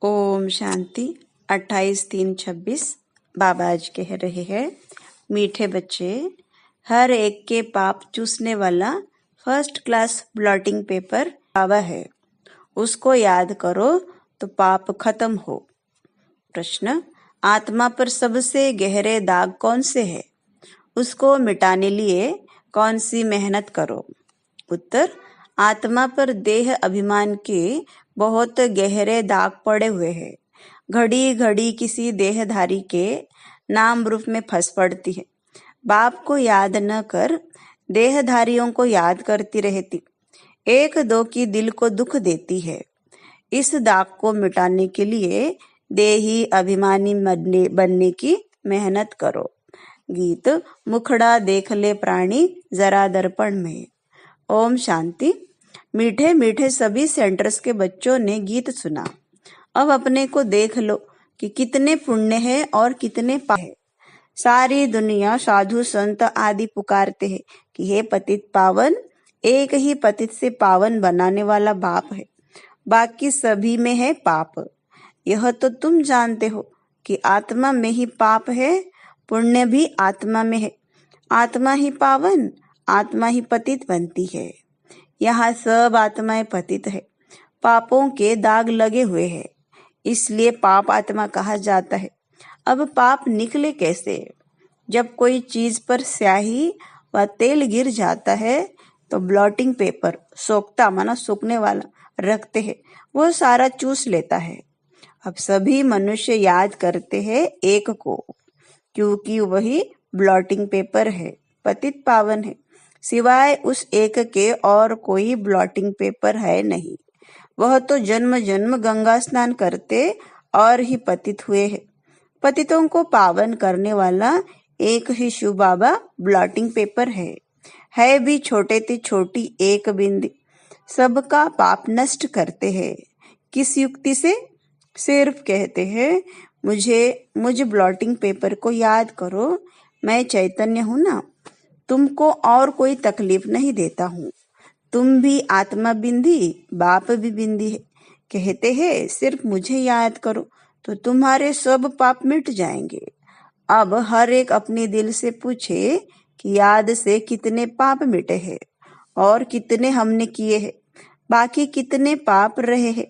ओम शांति। 28/3/26 बाबा आज कह रहे हैं, मीठे बच्चे, हर एक के पाप चूसने वाला फर्स्ट क्लास ब्लॉटिंग पेपर बाबा है। उसको याद करो तो पाप खत्म हो। प्रश्न, आत्मा पर सबसे गहरे दाग कौन से है? उसको मिटाने लिए कौन सी मेहनत करो? उत्तर, आत्मा पर देह अभिमान के बहुत गहरे दाग पड़े हुए हैं। घड़ी घड़ी किसी देहधारी के नाम रूप में फंस पड़ती है। बाप को याद न कर देहधारियों को याद करती रहती, एक दो की दिल को दुख देती है। इस दाग को मिटाने के लिए देही अभिमानी बनने की मेहनत करो। गीत, मुखड़ा देख ले प्राणी जरा दर्पण में। ओम शांति। मीठे मीठे सभी सेंटर्स के बच्चों ने गीत सुना। अब अपने को देख लो कि कितने पुण्य है और कितने पाप है। सारी दुनिया साधु संत आदि पुकारते हैं कि हे पतित पावन, एक ही पतित से पावन बनाने वाला बाप है, बाकी सभी में है पाप। यह तो तुम जानते हो कि आत्मा में ही पाप है, पुण्य भी आत्मा में है। आत्मा ही पावन, आत्मा ही पतित बनती है। यहाँ सब आत्माएं पतित है, पापों के दाग लगे हुए हैं, इसलिए पाप आत्मा कहा जाता है। अब पाप निकले कैसे? जब कोई चीज पर स्याही व तेल गिर जाता है तो ब्लॉटिंग पेपर, सोखता माना सूखने वाला, रखते हैं, वो सारा चूस लेता है। अब सभी मनुष्य याद करते हैं एक को, क्योंकि वही ब्लॉटिंग पेपर है, पतित पावन है। सिवाय उस एक के और कोई ब्लॉटिंग पेपर है नहीं। वह तो जन्म जन्म गंगा स्नान करते और ही पतित हुए हैं। पतितों को पावन करने वाला एक ही शिव बाबा ब्लॉटिंग पेपर है भी छोटे से छोटी एक बिंदी, सबका पाप नष्ट करते हैं। किस युक्ति से? सिर्फ कहते हैं, मुझ ब्लॉटिंग पेपर को याद करो, मैं चैतन्य हूं ना, तुमको और कोई तकलीफ नहीं देता हूँ। तुम भी आत्मा बिंदी, बाप भी बिंदी है। कहते हैं सिर्फ मुझे याद करो तो तुम्हारे सब पाप मिट जाएंगे। अब हर एक अपने दिल से पूछे कि याद से कितने पाप मिटे हैं और कितने हमने किए हैं, बाकी कितने पाप रहे हैं,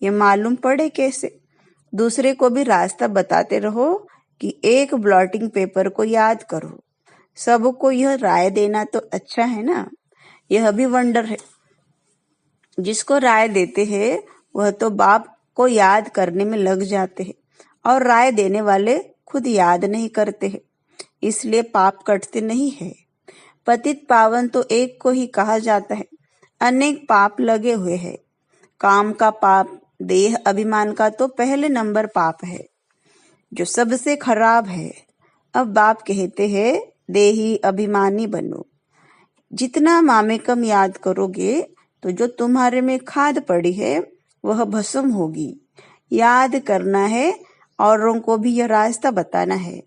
ये मालूम पड़े कैसे? दूसरे को भी रास्ता बताते रहो कि एक ब्लॉटिंग पेपर को याद करो। सबको यह राय देना तो अच्छा है ना, यह भी वंडर है। जिसको राय देते हैं वह तो बाप को याद करने में लग जाते हैं और राय देने वाले खुद याद नहीं करते हैं, इसलिए पाप कटते नहीं है। पतित पावन तो एक को ही कहा जाता है, अनेक पाप लगे हुए हैं। काम का पाप, देह अभिमान का तो पहले नंबर पाप है, जो सबसे खराब है। अब बाप कहते हैं देही अभिमानी बनो। जितना मामेकम याद करोगे तो जो तुम्हारे में खाद पड़ी है वह भस्म होगी। याद करना है, औरों को भी यह रास्ता बताना है।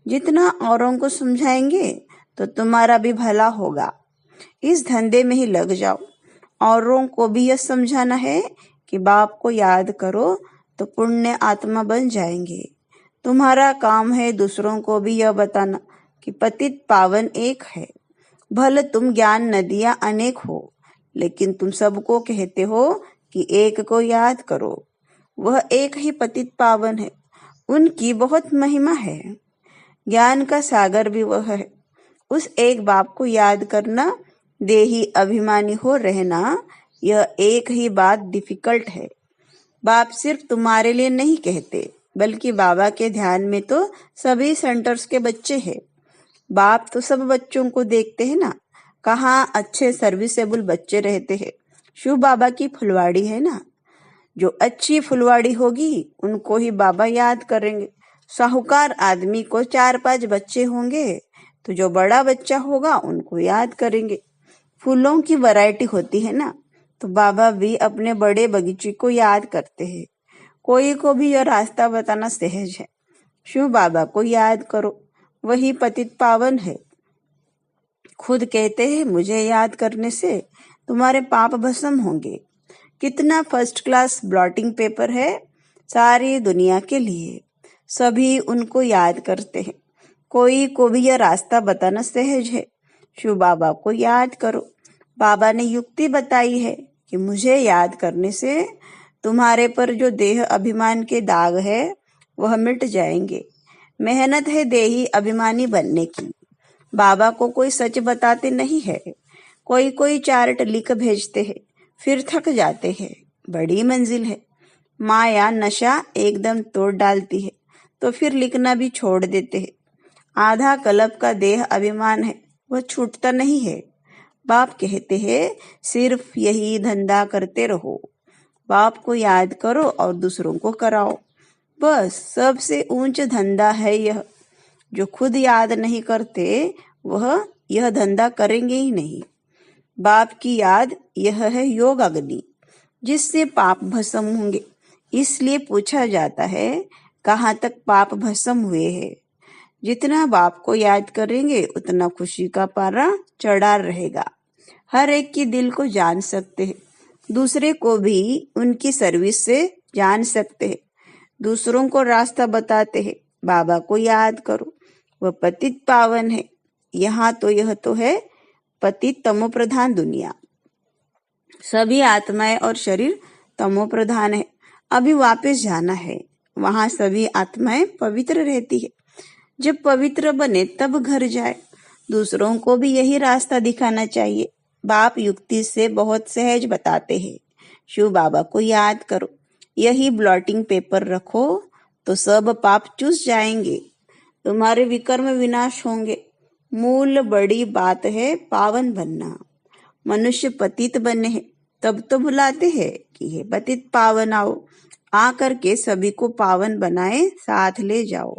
जितना औरों को समझाएंगे तो तुम्हारा भी भला होगा। इस धंधे में ही लग जाओ। औरों को भी यह समझाना है कि बाप को याद करो तो पुण्य आत्मा बन जाएंगे। तुम्हारा काम है दूसरों को भी यह बताना कि पतित पावन एक है। भले तुम ज्ञान नदियां अनेक हो, लेकिन तुम सबको कहते हो कि एक को याद करो। वह एक ही पतित पावन है, उनकी बहुत महिमा है। ज्ञान का सागर भी वह है। उस एक बाप को याद करना, देही अभिमानी हो रहना, यह एक ही बात डिफिकल्ट है। बाप सिर्फ तुम्हारे लिए नहीं कहते, बल्कि बाबा के ध्यान में तो सभी सेंटर्स के बच्चे हैं। बाप तो सब बच्चों को देखते हैं ना, कहाँ अच्छे सर्विसेबल बच्चे रहते हैं। शिव बाबा की फुलवाड़ी है ना, जो अच्छी फुलवाड़ी होगी उनको ही बाबा याद करेंगे। साहूकार आदमी को 4-5 बच्चे होंगे तो जो बड़ा बच्चा होगा उनको याद करेंगे। फूलों की वैरायटी होती है ना, तो बाबा भी अपने बड़े बगीचे को याद करते हैं। कोई को भी यह रास्ता बताना सहज है। शिव बाबा को याद करो, वही पतित पावन है। खुद कहते हैं मुझे याद करने से तुम्हारे पाप भस्म होंगे। कितना फर्स्ट क्लास ब्लॉटिंग पेपर है, सारी दुनिया के लिए। सभी उनको याद करते हैं। कोई को भी यह रास्ता बताना सहज है। शिव बाबा को याद करो। बाबा ने युक्ति बताई है कि मुझे याद करने से तुम्हारे पर जो देह अभिमान के दाग है वह मिट जाएंगे। मेहनत है देही अभिमानी बनने की। बाबा को कोई सच बताते नहीं है। कोई कोई चार्ट लिख भेजते हैं, फिर थक जाते हैं। बड़ी मंजिल है। माया नशा एकदम तोड़ डालती है, तो फिर लिखना भी छोड़ देते हैं। आधा कल्प का देह अभिमान है, वह छूटता नहीं है। बाप कहते हैं सिर्फ यही धंधा करते रहो। बाप को याद करो और दूसरों को कराओ। बस सबसे ऊंच धंधा है यह। जो खुद याद नहीं करते वह यह धंधा करेंगे ही नहीं। बाप की याद यह है योग अग्नि, जिससे पाप भस्म होंगे। इसलिए पूछा जाता है कहाँ तक पाप भस्म हुए हैं। जितना बाप को याद करेंगे उतना खुशी का पारा चढ़ा रहेगा। हर एक के दिल को जान सकते हैं। दूसरे को भी उनकी सर्विस से जान सकते हैं। दूसरों को रास्ता बताते हैं। बाबा को याद करो, वह पतित पावन है। यहाँ तो यह तो है पतित तमो प्रधान दुनिया। सभी आत्माएं और शरीर तमो प्रधान है। अभी वापस जाना है। वहां सभी आत्माएं पवित्र रहती है। जब पवित्र बने तब घर जाए। दूसरों को भी यही रास्ता दिखाना चाहिए। बाप युक्ति से बहुत सहज बताते हैं। शिव बाबा को याद करो। यही ब्लॉटिंग पेपर रखो तो सब पाप चूस जाएंगे। तुम्हारे विकर्म विनाश होंगे। मूल बड़ी बात है पावन बनना। मनुष्य पतित बने हैं तब तो बुलाते हैं कि हे पतित पावन आओ। आकर के सभी को पावन बनाए साथ ले जाओ।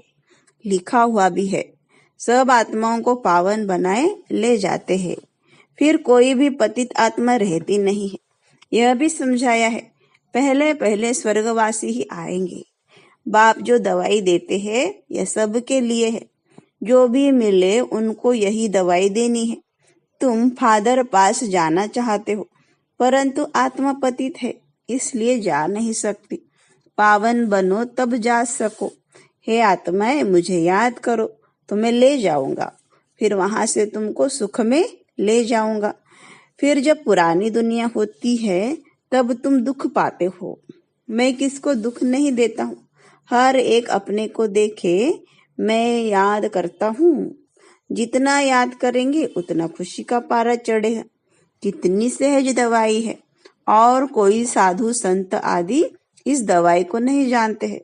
लिखा हुआ भी है सब आत्माओं को पावन बनाए ले जाते हैं। फिर कोई भी पतित आत्मा रहती नहीं है। यह भी समझाया है पहले पहले स्वर्गवासी ही आएंगे। बाप जो दवाई देते हैं यह सबके लिए है। जो भी मिले उनको यही दवाई देनी है। तुम फादर पास जाना चाहते हो परंतु आत्मा पतित है, इसलिए जा नहीं सकती। पावन बनो तब जा सको। हे आत्माएं मुझे याद करो तो मैं ले जाऊंगा। फिर वहां से तुमको सुख में ले जाऊंगा। फिर जब पुरानी दुनिया होती है तब तुम दुख पाते हो। मैं किसको दुख नहीं देता हूँ। हर एक अपने को देखे। मैं याद करता हूँ। जितना याद करेंगे उतना खुशी का पारा चढ़ेगा। कितनी सहज दवाई है। और कोई साधु संत आदि इस दवाई को नहीं जानते हैं।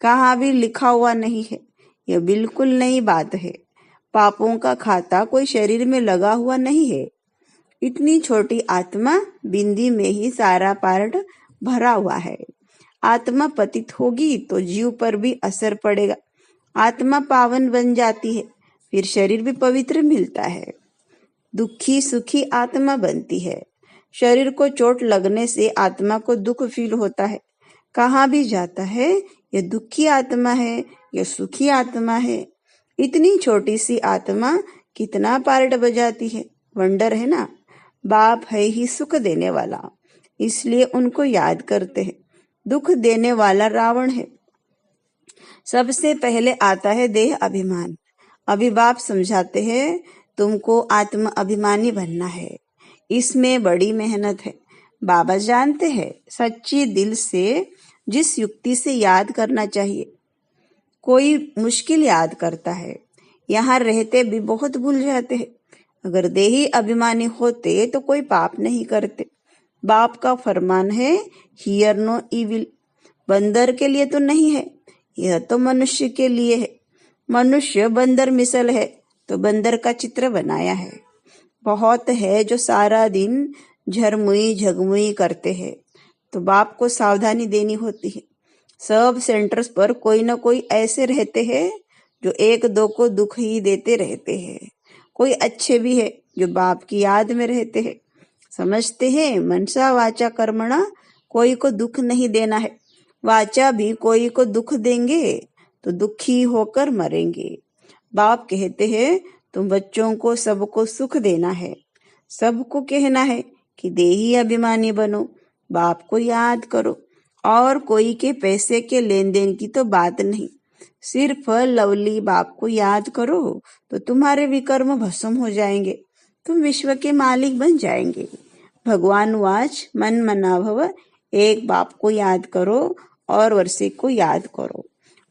कहाँ भी लिखा हुआ नहीं है। यह बिल्कुल नई बात है। पापों का खाता कोई शरीर में लगा हुआ नहीं है। इतनी छोटी आत्मा बिंदी में ही सारा पार्ट भरा हुआ है। आत्मा पतित होगी तो जीव पर भी असर पड़ेगा। आत्मा पावन बन जाती है, फिर शरीर भी पवित्र मिलता है। दुखी सुखी आत्मा बनती है। शरीर को चोट लगने से आत्मा को दुख फील होता है। कहाँ भी जाता है यह दुखी आत्मा है या सुखी आत्मा है। इतनी छोटी सी आत्मा कितना पार्ट बजाती है। वंडर है ना। बाप है ही सुख देने वाला, इसलिए उनको याद करते हैं। दुख देने वाला रावण है। सबसे पहले आता है देह अभिमान। अभी बाप समझाते हैं तुमको आत्म अभिमानी बनना है। इसमें बड़ी मेहनत है। बाबा जानते हैं सच्ची दिल से जिस युक्ति से याद करना चाहिए। कोई मुश्किल याद करता है। यहाँ रहते भी बहुत भूल जाते हैं। अगर देही अभिमानी होते तो कोई पाप नहीं करते। बाप का फरमान है हियर नो इविल। बंदर के लिए तो नहीं है, यह तो मनुष्य के लिए है। मनुष्य बंदर मिसल है तो बंदर का चित्र बनाया है। बहुत है जो सारा दिन झरमुई झगमुई करते हैं, तो बाप को सावधानी देनी होती है। सब सेंटर्स पर कोई न कोई ऐसे रहते हैं जो एक दो को दुख ही देते रहते हैं। कोई अच्छे भी है जो बाप की याद में रहते हैं। समझते हैं मनसा वाचा कर्मणा, कोई को दुख नहीं देना है। वाचा भी कोई को दुख देंगे तो दुखी होकर मरेंगे। बाप कहते हैं तुम बच्चों को सबको सुख देना है। सबको कहना है कि देही अभिमानी बनो, बाप को याद करो और कोई के पैसे के लेन देन की तो बात नहीं। सिर्फ लवली बाप को याद करो तो तुम्हारे विकर्म भस्म हो जाएंगे, तुम विश्व के मालिक बन जाएंगे। भगवान वाच मन मना भव, एक बाप को याद करो और वर्षे को याद करो,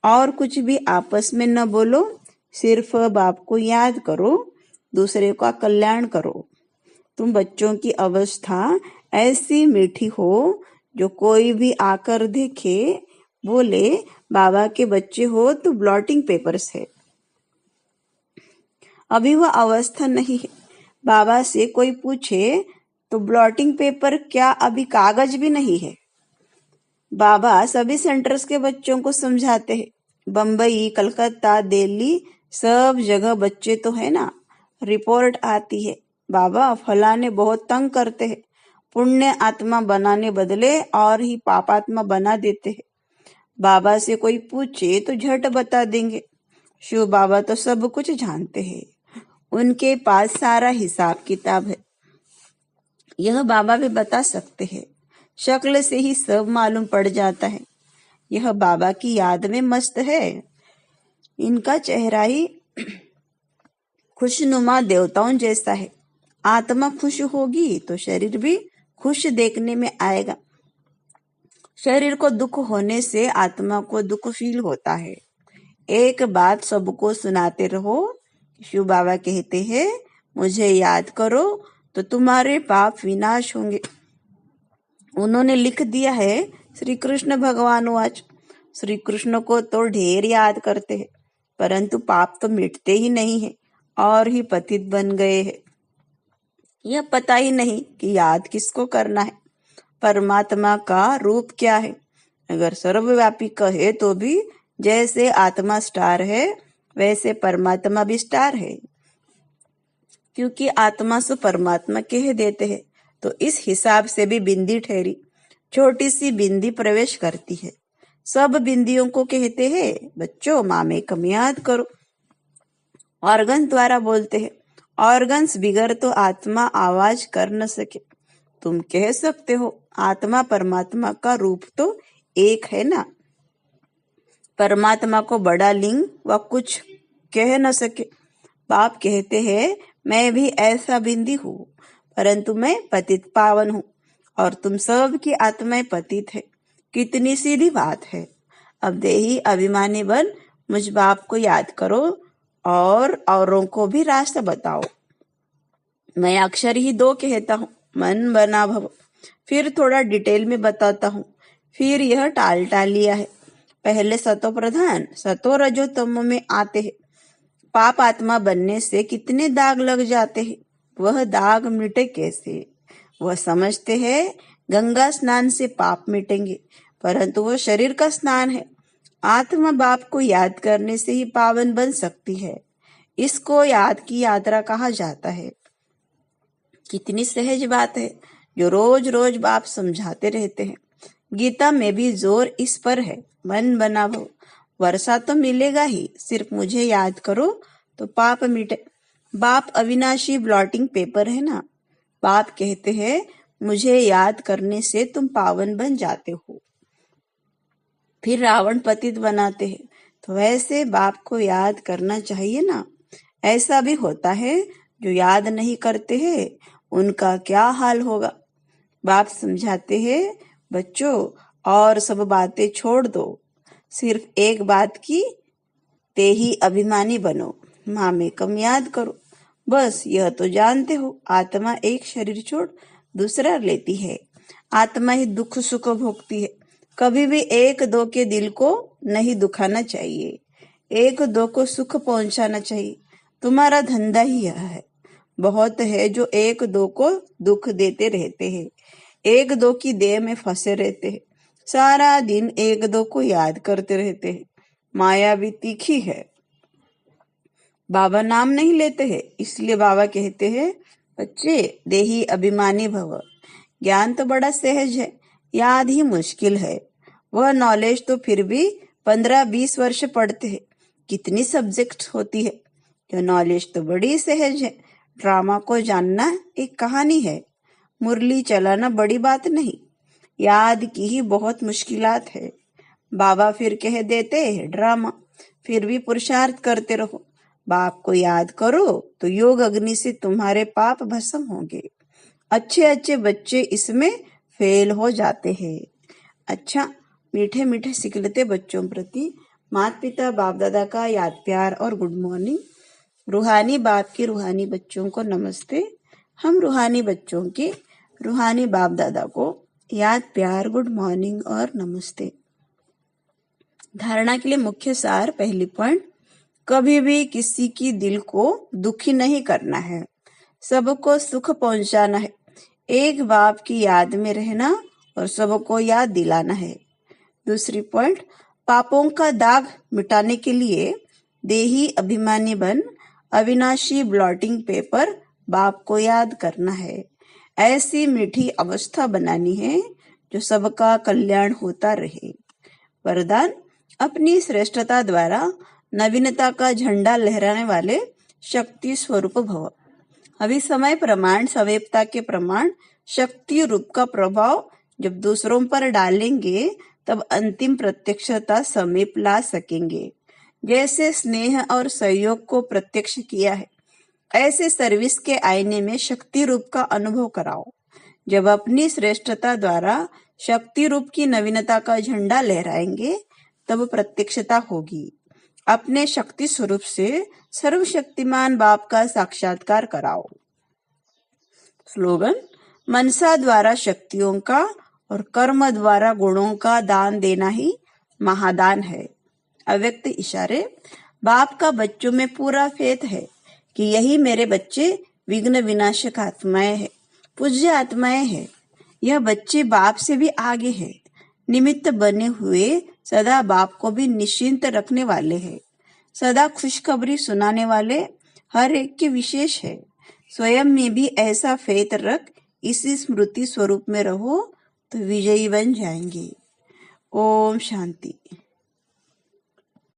और कुछ भी आपस में न बोलो, सिर्फ बाप को याद करो, दूसरे का कल्याण करो। तुम बच्चों की अवस्था ऐसी मीठी हो, जो कोई भी आकर देखे बोले बाबा के बच्चे हो तो ब्लॉटिंग पेपर्स है। अभी वह अवस्था नहीं है। बाबा से कोई पूछे तो ब्लॉटिंग पेपर क्या, अभी कागज भी नहीं है। बाबा सभी सेंटर्स के बच्चों को समझाते हैं। बम्बई, कलकत्ता, दिल्ली, सब जगह बच्चे तो है ना। रिपोर्ट आती है, बाबा फलाने बहुत तंग करते हैं, पुण्य आत्मा बनाने बदले और ही पापात्मा बना देते हैं। बाबा से कोई पूछे तो झट बता देंगे। शिव बाबा तो सब कुछ जानते हैं, उनके पास सारा हिसाब किताब है। यह बाबा भी बता सकते हैं, शक्ल से ही सब मालूम पड़ जाता है। यह बाबा की याद में मस्त है। इनका चेहरा ही खुशनुमा देवताओं जैसा है। आत्मा खुश होगी तो शरीर भी खुश देखने में आएगा। शरीर को दुख होने से आत्मा को दुख फील होता है। एक बात सबको सुनाते रहो। शिव बाबा कहते हैं, मुझे याद करो तो तुम्हारे पाप विनाश होंगे। उन्होंने लिख दिया है, श्री कृष्ण भगवान वाच। श्री कृष्ण को तो ढेर याद करते हैं, परंतु पाप तो मिटते ही नहीं है और ही पतित बन गए हैं। यह पता ही नहीं कि याद किसको करना है, परमात्मा का रूप क्या है। अगर सर्वव्यापी कहे तो भी जैसे आत्मा स्टार है वैसे परमात्मा भी स्टार है, क्योंकि आत्मा से परमात्मा कह देते हैं तो इस हिसाब से भी बिंदी ठहरी। छोटी सी बिंदी प्रवेश करती है। सब बिंदियों को कहते हैं, बच्चों मामे कम याद करो। ऑर्गन द्वारा बोलते हैं, ऑर्गन्स बिगर तो आत्मा आवाज कर न सके। तुम कह सकते हो आत्मा परमात्मा का रूप तो एक है ना। परमात्मा को बड़ा लिंग व कुछ कह न सके। बाप कहते हैं, मैं भी ऐसा बिंदी हूँ, परंतु मैं पतित पावन हूँ और तुम सब की आत्माएं पतित है। कितनी सीधी बात है। अब देही अभिमानी बन मुझ बाप को याद करो और औरों को भी रास्ता बताओ। मैं अक्षर ही दो कहता हूँ, मन बना भव। फिर थोड़ा डिटेल में बताता हूँ। फिर यह टाल टालिया है। पहले सतो प्रधान सतो रजो तमो में आते हैं। पाप आत्मा बनने से कितने दाग लग जाते हैं, वह दाग मिटे कैसे। वह समझते हैं गंगा स्नान से पाप मिटेंगे, परंतु वह शरीर का स्नान है। आत्मा बाप को याद करने से ही पावन बन सकती है। इसको याद की यात्रा कहा जाता है। कितनी सहज बात है जो रोज रोज बाप समझाते रहते हैं। गीता में भी जोर इस पर है, मन बना भव। वर्षा तो मिलेगा ही, सिर्फ मुझे याद करो तो पाप मिटे। बाप अविनाशी ब्लॉटिंग पेपर है ना। बाप कहते हैं, मुझे याद करने से तुम पावन बन जाते हो। फिर रावण पतित बनाते हैं, तो वैसे बाप को याद करना चाहिए ना। ऐसा भी होता है जो याद नहीं करते हैं, उनका क्या हाल होगा। बाप समझाते हैं, बच्चों और सब बातें छोड़ दो, सिर्फ एक बात की ते ही अभिमानी बनो, माँ में कम याद करो। बस यह तो जानते हो, आत्मा एक शरीर छोड़ दूसरा लेती है। आत्मा ही दुख सुख भोगती है। कभी भी एक दो के दिल को नहीं दुखाना चाहिए, एक दो को सुख पहुंचाना चाहिए। तुम्हारा धंधा ही यह है। बहुत है जो एक दो को दुख देते रहते हैं, एक दो की देह में फंसे रहते हैं, सारा दिन एक दो को याद करते रहते हैं। माया भी तीखी है। बाबा नाम नहीं लेते हैं, इसलिए बाबा कहते हैं, बच्चे देही अभिमानी भव। ज्ञान तो बड़ा सहज है, याद ही मुश्किल है। वह नॉलेज तो फिर भी 15-20 वर्ष पढ़ते हैं। कितनी सब्जेक्ट होती है। यह नॉलेज तो बड़ी सहज है। ड्रामा को जानना एक कहानी है, मुरली चलाना बड़ी बात नहीं। याद की ही बहुत मुश्किलात है। बाबा फिर कह देते हैं ड्रामा, फिर भी पुरुषार्थ करते रहो। बाप को याद करो तो योग अग्नि से तुम्हारे पाप भस्म होंगे। अच्छे अच्छे बच्चे इसमें फेल हो जाते हैं। अच्छा, मीठे मीठे सिखलते बच्चों प्रति माता पिता बाप दादा का याद प्यार और गुड मॉर्निंग। रूहानी बाप के रूहानी बच्चों को नमस्ते। हम रूहानी बच्चों के रूहानी बाप दादा को याद प्यार गुड मॉर्निंग और नमस्ते। धारणा के लिए मुख्य सार, पहली पॉइंट, कभी भी किसी की दिल को दुखी नहीं करना है, सबको सुख पहुंचाना है। एक बाप की याद में रहना और सबको याद दिलाना है। दूसरी पॉइंट, पापों का दाग मिटाने के लिए देही अभिमानी बन अविनाशी ब्लॉटिंग पेपर बाप को याद करना है। ऐसी मीठी अवस्था बनानी है जो सबका कल्याण होता रहे। वरदान, अपनी श्रेष्ठता द्वारा नवीनता का झंडा लहराने वाले शक्ति स्वरूप भव। अभी समय प्रमाण सवैपता के प्रमाण शक्ति रूप का प्रभाव जब दूसरों पर डालेंगे तब अंतिम प्रत्यक्षता समीप ला सकेंगे। जैसे स्नेह और सहयोग को प्रत्यक्ष किया है, ऐसे सर्विस के आईने में शक्ति रूप का अनुभव कराओ। जब अपनी श्रेष्ठता द्वारा शक्ति रूप की नवीनता का झंडा लहराएंगे तब प्रत्यक्षता होगी। अपने शक्ति स्वरूप से सर्वशक्तिमान बाप का साक्षात्कार कराओ। स्लोगन, मनसा द्वारा शक्तियों का और कर्म द्वारा गुणों का दान देना ही महादान है। अव्यक्त इशारे, बाप का बच्चों में पूरा फेथ है कि यही मेरे बच्चे विघ्न विनाशक आत्माएं हैं, पूज्य आत्माएं हैं। यह बच्चे बाप से भी आगे हैं, निमित्त बने हुए सदा बाप को भी निश्चिंत रखने वाले हैं, सदा खुशखबरी सुनाने वाले हर एक के विशेष है। स्वयं में भी ऐसा फेथ रख इसी स्मृति स्वरूप में रहो तो विजयी बन जाएंगे। ओम शांति।